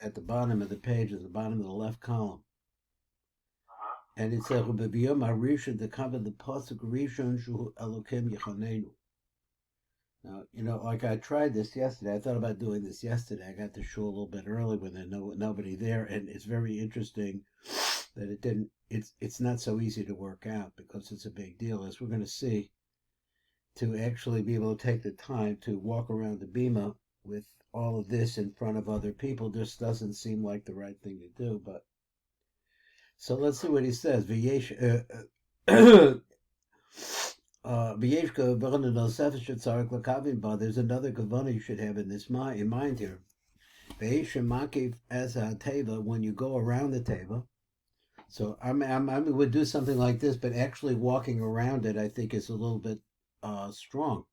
at the bottom of the page, at the bottom of the left column. Uh-huh. And it says, "B'biyom harishon to cover the pasuk rishon shu Elokim yichanenu." Now, like I tried this yesterday. I thought about doing this yesterday. I got to shul a little bit early when there's nobody there, and it's very interesting that it didn't. It's not so easy to work out because it's a big deal, as we're going to see. To actually be able to take the time to walk around the bima with all of this in front of other people just doesn't seem like the right thing to do. But so let's see what he says. There's another kavana you should have in mind here. As a teva, when you go around the teva. So I would do something like this, but actually walking around it, I think, is a little bit strong.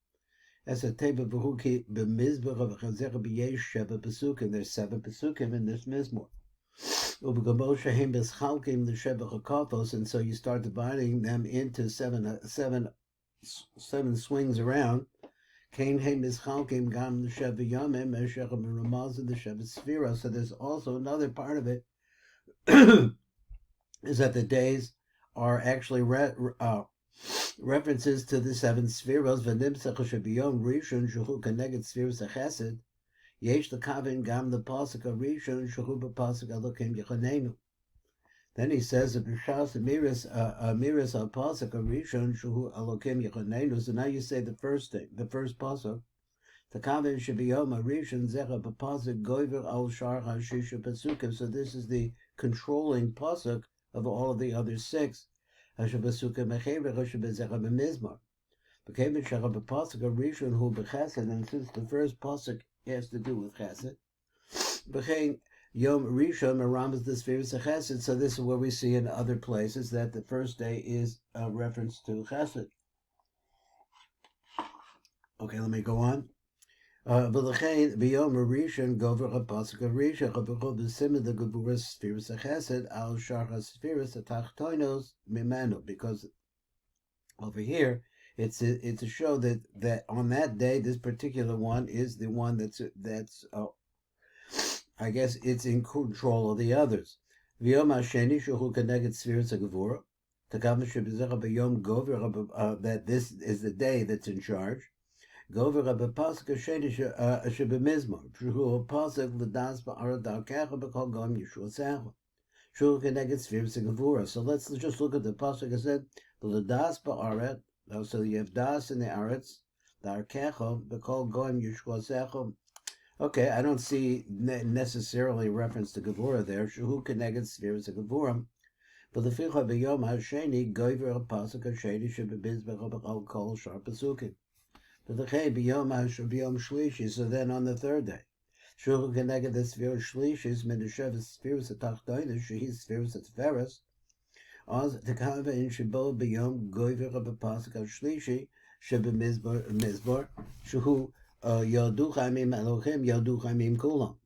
As a teva b'huki b'mizbach of chazer b'yesh sheva pesukim. There's 7 pesukim in this mizmor. Ub'gaboshahem b'schalkim l'sheva Hakafot, and so you start dividing them into seven swings around. Kain hem b'schalkim gam l'sheva yamim eshechem ramaz in the sheva sfira. So there's also another part of it is that the days are actually references to the 7 spheros. V'nimsach shebiyom rishon shehu keneged spheros hachesed. Yesh l'kavin gam the pasuk rishon shehu b'pasuk Elokim yichanenu. Then he says, "B'shas amiris al pasuk rishon shehu Elokim yichanenu." So now you say the first thing, the first pasuk. The kavin shebiyom rishon zecha b'pasuk goyver al shar hashisha pasukim. So this is the controlling pasuk of all of the other 6. And since the first pasuk has to do with chesed, Yom Rishon Merambas the spheres of chesed. So this is where we see in other places that the first day is a reference to chesed. Okay, let me go on. V'lechein b'yom rishon gover ha'pasuk rishon chavachol b'simid the gevuras spheres hachesed al shar ha'spheres hatachtonos mimenu. Because over here it's a show that on that day this particular one is the one that's I guess it's in control of the others. V'yom ha'sheni shehu keneged spheres ha'gevura takam shebezecha b'yom gover that this is the day that's in charge. Gover b'pasuk hasheni shebemizmor shehu pasuk l'das ba'arat darkecha b'kol gam yishuasecha shehu keneged spheres ha'gevura. So let's just look at the pasuk. It said l'das ba'arat. So you have das in the aretz darkecha b'kol gam yishuasecha. Okay, I don't see necessarily reference to gevura there. Shehu keneged spheres ha'gevura. But the ficha b'yom hasheni gover pasuk hasheni shebemizmor b'kol kol shar pasukim. So then on the third day, Shul keneged the sphere shlishis min the spheres atachtonis shehi spheres atferes. Oz tekava in shebo b'yom goyver b'pasuk shlishi shebemizbor shehu yodu chaimim Elokim yodu chaimim kulam.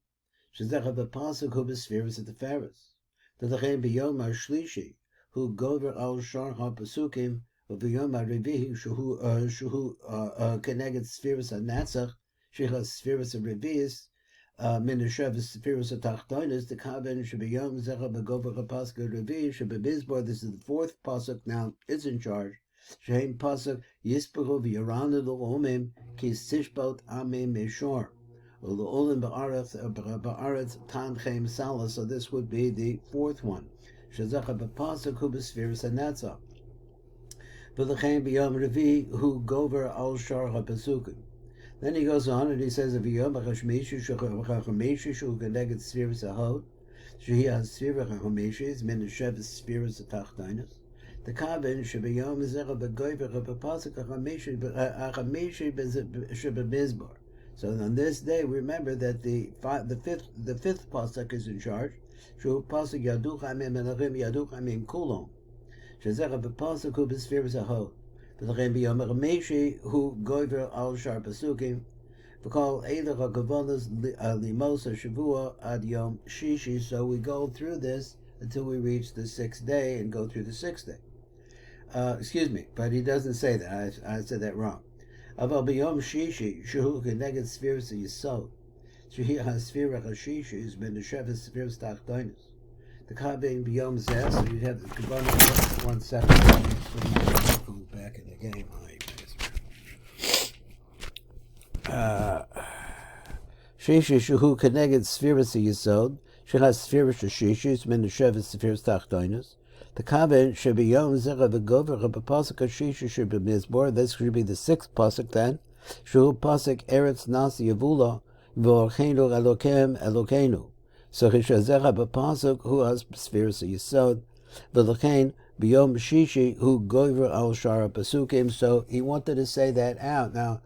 Shezech b'pasuk hu b'spheres atferes. Tadachem b'yom shlishi hu goyver al shar ha'pasukim. V'yom ha'revihi shehu keneged spheres ha'natzach shecha spheres ha'reviis min ha'shavas spheres ha'tachtonis the kaven shebiyom zecha b'gover ha'pasuk ha'revihi shebemizbor. This is the 4th pasuk. Now it's in charge. Shehem pasuk yispachu v'yaranu l'omim ki tishbot amim meshor u'le'olim ba'aretz tanchem salah. So this would be the 4th one. Shezecha b'pasuk hu b'spheres ha'natzach. V'lechein b'yom revi hu gover al shar ha'pasukim. Then he goes on and he says, "V'yom ha'chashmishi shachamishi shu keneged spheres ha'hod shehi ha'spheres ha'chamishes min ha'sheves spheres ha'tachtonis the kaven shebiyom zecha b'gover ha'pasuk ha'chamishi shebemizbor." So on this day, remember that the 5th pasuk is in charge. Shu pasuk yadu chaimim Elokim yadu chaimim kulon. Shezecha b'pasuk hu b'spheres ha'hod. V'lechein b'yom ha'chameshi hu goyver al shar pasukim. V'kol eilech ha'kavanas limos ha'shavua ad yom shishi. So we go through this until we reach the 6th day and go through the 6th day. Excuse me, but he doesn't say that. I said that wrong. Aval b'yom shishi shehu keneged spheres ha'yisod. Shehi Hasfira Hashish is Menusheves Spheres Tachtoinus. The Kabein Biyom Zeh, so you'd have the Kavnanot 1 second. Go back in the game. Shishi Shuhu Keneged Spheres Yisod. She has Spheres Shishis, Menusheves Spheres Tachtoinus. The Kabein should be Yom Zeh the Gover of a Pasuk Shishi should be Mizbor. This should be the 6th Pasuk then. Shuhu Pasuk Eretz Nasi Yavula. V'orcheinu Elokem Elokeinu. So Hishazecha b'pasuk hu has spheres yisod. V'lokein b'yom shishi hu goyver al shara pasukim. So he wanted to say that out. Now,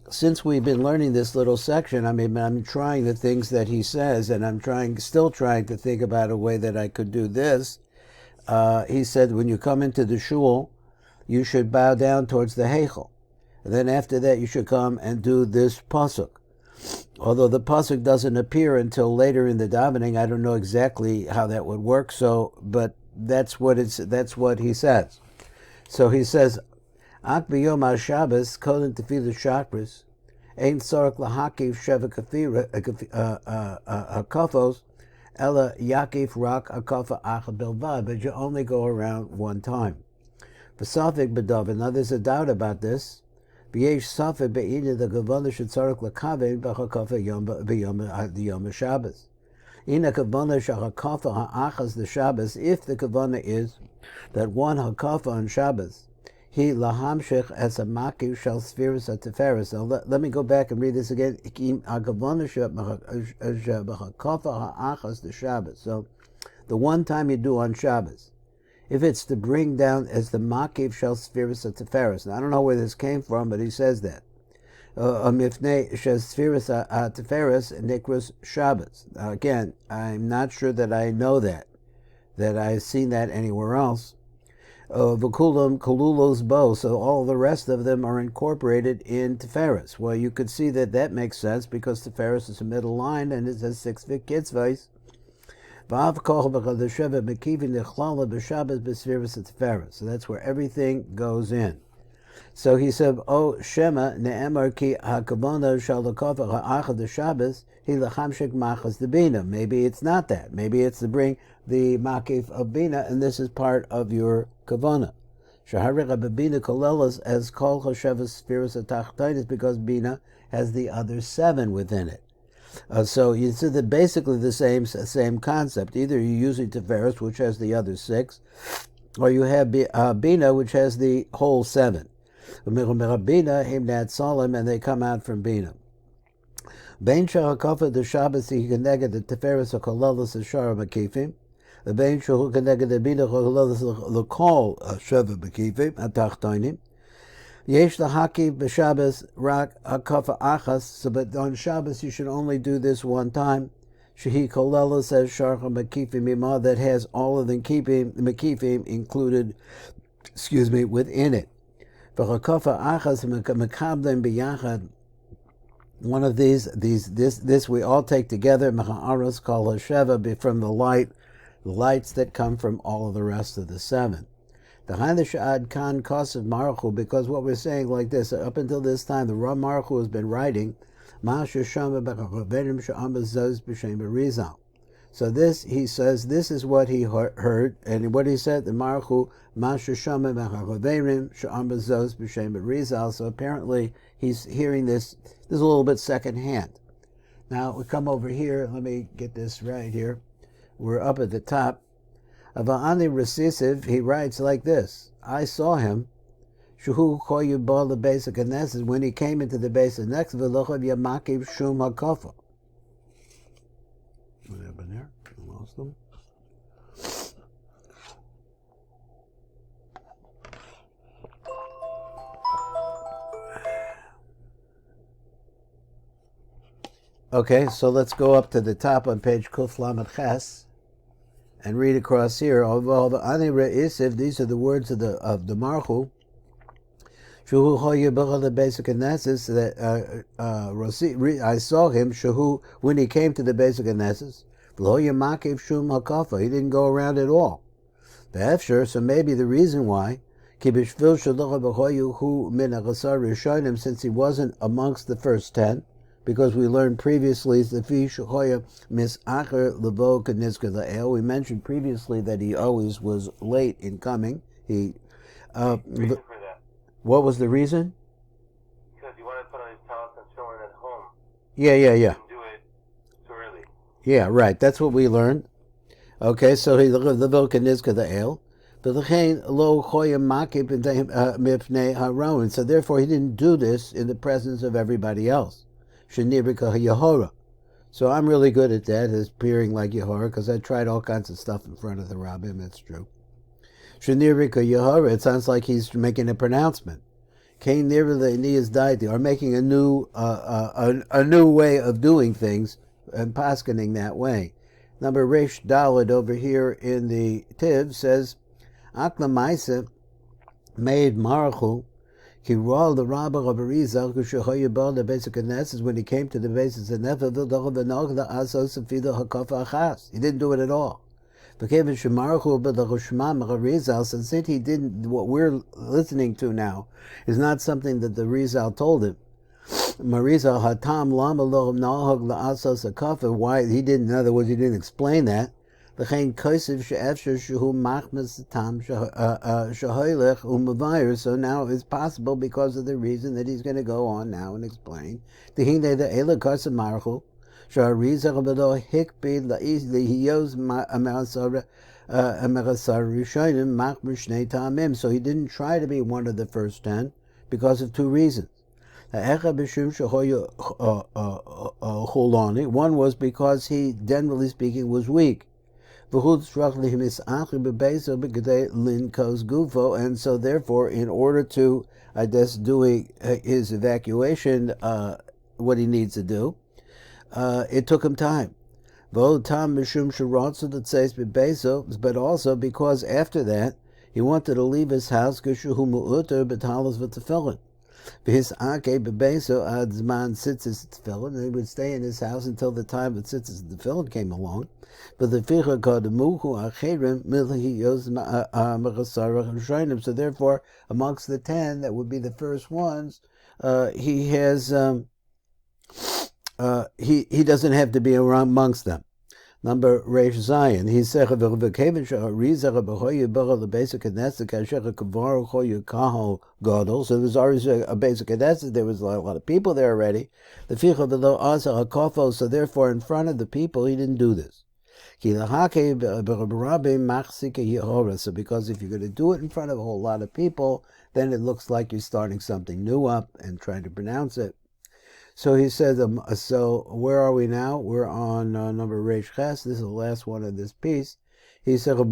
since we've been learning this little section, I'm trying the things that he says, and I'm still trying to think about a way that I could do this. He said, when you come into the shul, you should bow down towards the heichel. And then after that, you should come and do this pasuk. Although the pasuk doesn't appear until later in the davening, I don't know exactly how that would work. But that's what he says. So he says, "Ak b'yom haShabbos koden tefillah shachris, ein tzarich lahakiv sheva hakafos, ela yakif rak hakafa achad belvad." But you only go around one time. V'safik b'david. Now there's a doubt about this. V'yesh safek be'ina the kavana should tzarich lakavein b'hakafa yom Shabbos. Ina kavana shahakafa ha'achas the Shabbos. If the kavana is that one hakafa on Shabbos, he lahamshich as a makiv shall spheres at teferes. Now let me go back and read this again. Hakavana shahakafa ha'achas the Shabbos. So the one time you do on Shabbos, if it's to bring down as the makiv shall spheres at teferes. Now I don't know where this came from, but he says that. Mifnei shes spheres at teferes nikros Shabbos. Now again, I'm not sure that I know that I've seen that anywhere else. V'kulam kolulos bo, so all the rest of them are incorporated in teferes. Well, you could see that makes sense because teferes is a middle line and it says 6 kitzvahs. So that's where everything goes in. So he said, "Oh Shema ne'emar ki hakavana shalakova ha'achad the Shabbos he lachamshik machas the bina." Maybe it's not that. Maybe it's to bring the makif of bina, and this is part of your kavana. Shaharich bina kolelas as kol chashavas spheres atachtonis, because bina has the other 7 within it. So you see that basically the same concept. Either you're using teferes, which has the other 6, or you have bina, which has the whole 7. Bina himnat solim, and they come out from bina. Bein shahakafa the Shabbos he connected the teferes hakolalas ashara makifim. The bein shahu connected the bina hakolalas lekol sheva makifim atachtonim. Yesh lahaki b'Shabbos rak hakafa achas. So, but on Shabbos you should only do this one time. Shehi kolelas says sharcha makifim imah, that has all of the makifim included, within it. V'hakafa achas mekablim b'yachad. One of this we all take together. Mecha'aros kol hasheva, from the lights that come from all of the rest of the 7. The Hainashad Khan Kosev Maruchu, because what we're saying like this, up until this time, the Ram Maruchu has been writing, so this, he says, this is what he heard, and what he said, the Maruchu, so apparently he's hearing this is a little bit secondhand. Now we come over here, let me get this right here. We're up at the top. Ava'ani Recisiv, he writes like this: I saw him, Shuhu Koyu Bal the basic Knesset, when he came into the basic next Velochav Yamakiv Shum Hakafa. What happened there? I lost them. Okay, so let's go up to the top on page Kuf Lamed Ches and read across here. These are the words of the Marchu. The basic Knesset, that I saw him when he came to the basic Knesset. He didn't go around at all. So maybe the reason why, since he wasn't amongst the first 10, because we learned previously we mentioned previously that he always was late in coming. Reason for that? What was the reason? Because he wanted to put on his talents and children at home. Yeah. He didn't do it too early. Yeah, right. That's what we learned. Okay, so he level kenizka the ale. But so therefore he didn't do this in the presence of everybody else. So I'm really good at that, as appearing like Yehora, because I tried all kinds of stuff in front of the rabbim. That's true. It sounds like he's making a pronouncement. Or making a new way of doing things and paskening that way. Number Resh Daled over here in the Tiv says, Akla Maisa made Marachu, he rolled the rabbi of Arizal, the basic Knesset, when he came to the basis of Nefev, he didn't do it at all. Since he didn't, what we're listening to now is not something that the Rizal told him. Marizal hatam lama lo nahog la'asos hakafa. Why he didn't? In other words, he didn't explain that. L'chein kosev she'efshar shehu machmas tam shehoylech umavayir. So now it's possible because of the reason that he's going to go on now and explain. Tehine the ela karsa marchu she'arizal b'lo hikbid la'is lihiyos amarasar rishonim machmas shnei tamim. So he didn't try to be one of the first 10 because of 2 reasons. One was because he, generally speaking, was weak. And so therefore, in order to, I guess, doing his evacuation, what he needs to do, it took him time. But also because after that, he wanted to leave his house, his bebeso adzman sitzes tefillin, and he would stay in his house until the time that sitzes tefillin came along. But the ficha kadamuhu acherim milhi yos. So therefore, amongst the 10 that would be the first ones, he has he doesn't have to be around amongst them. Number Reish Zion, he said, "So there's always a basic Knesset. There was a lot of people there already. So therefore, in front of the people, he didn't do this. So because if you're going to do it in front of a whole lot of people, then it looks like you're starting something new up and trying to pronounce it. So he says, so where are we now? We're on number Reish Ches. This is the last one of this piece. He said, that's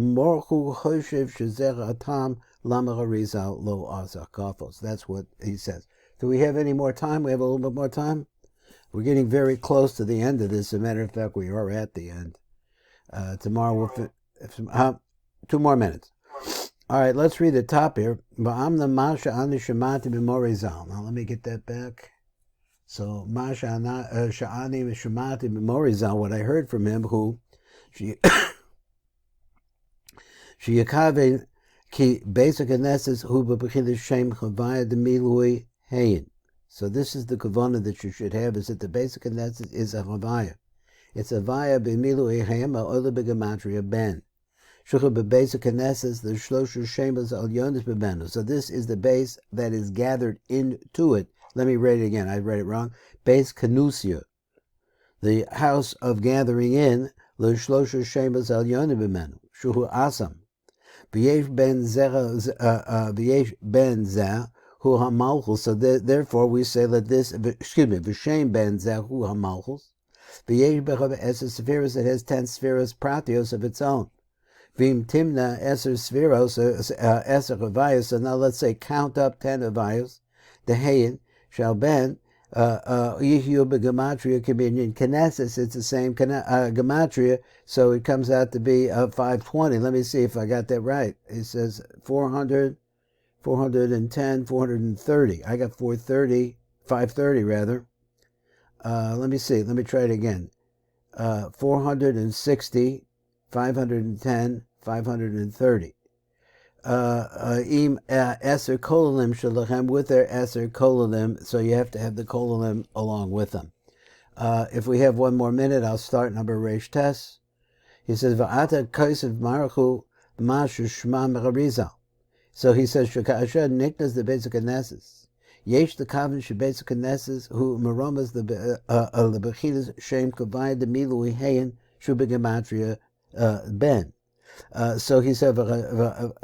what he says. Do we have any more time? We have a little bit more time? We're getting very close to the end of this. As a matter of fact, we are at the end. Tomorrow we'll 2 more minutes. All right, let's read the top here. Now let me get that back. So, Sha'ani Shemati Memorizal, what I heard from him, who she Yakave ki basic anesses who b'bechid shem chavaya de milui hayin. So this is the kavana that you should have, is that the basic anesses is a chavaya. It's a vaya b'milui hayin ma'ola b'gematria ben. Shukha b'basic anesses the shloshu shemas al yonis b'benu. So this is the base that is gathered into it. Let me read it again. I read it wrong. Beis Kanusia, the house of gathering in, L'shlosha Shemas Al Yonim B'menu, Shuhu Asam. V'yesh ben Zeh, Hu HaMalchus. So therefore we say that this, V'shem ben Zeh, Hu HaMalchus. V'yesh Bechav Eser Spheros, it has 10 Spheros Pratios of its own. V'im Timna Eser Spheros, Eser Avayos. So now let's say count up 10 Avayos. The Hayin. Shall ben Yihu b'gematria communion Knesses. It's the same gematria, so it comes out to be 520. Let me see if I got that right. It says 400, 410, 430. I got 430, 530 rather. Let me see. Let me try it again. 460, 510, 530. Im Eser Kololim Shalachem, with their Eser Kololim, so you have to have the Kololim along with them. If we have one more minute, I'll start number Reish Tes. He says, Va'ata Kaisav Marachu Mashu Shma Mecharizal. So he says, Sheka'asher Niknas the basic Knesses. Yesh the Kavin Shebasic Knesses, who Maromas the Bechinas Shem Kavai the Milu Heyan Shubegematria Ben. So he said,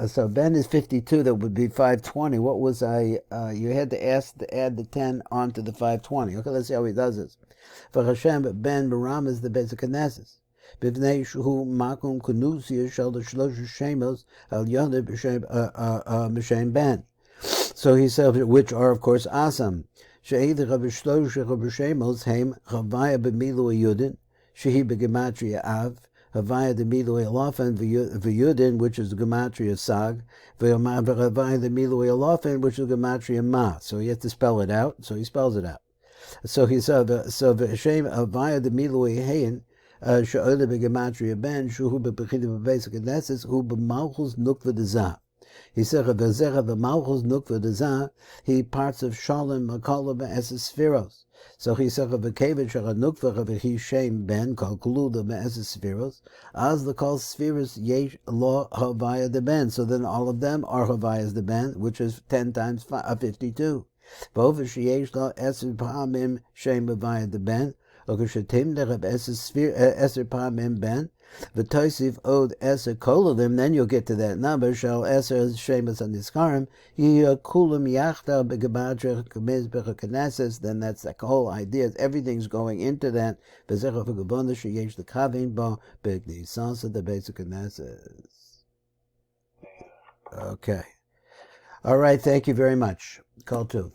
so Ben is 52, that would be 520. What was I, you had to ask to add the 10 onto the 520. Okay, let's see how he does this. For Hashem, Ben Maram is the basic Knesses. Bivnei Shu Makum Kunusia Shel the Shlosh Shemos Al Yonah B'Shem Ben. So he said, which are of course Asam. She'ed Rabbi Shlosh Rabbi Shemos Heim Chavaya B'Milu Yudin Shehi B'Gematria Av Havaya the Milu Elofen V'Yudin, which is the Gematria Sag, Havaya the Milu Elofen, which is the Gematria Ma. So he has to spell it out. So he spells it out. So he said, so V'Shem Havaya the Milu Heyan She'ole B'Gematria Ben Shuhu B'Bechidim B'Basic Knesses Hu B'Malchus Nukva Dezah. He said, "V'zecha v'malchus nukva dezah." He parts of Shalom Makola Be'eses Spheros. So he said, "V'kevit shara nukva v'hi Shem Ben kol kuluda Be'eses Spheros." As the kol Spheros yesh lo havaya de Ben. So then all of them are havayas de Ben, which is 10 times 52. V'over sheyesh lo eser pa'amim Shem havaya de Ben. Okeshetim dereb eser pa'amim Ben. V'toisiv od eser kolodim, then you'll get to that number. Shall eser shemas and niskarim kulam yachta begematria k'mizbecha knesses. Then that's the whole idea. Everything's going into that. V'zecha v'gavona sheyesh the kavin bo b'gnisasa the basic knesses. Okay. All right. Thank you very much. Kol tuv.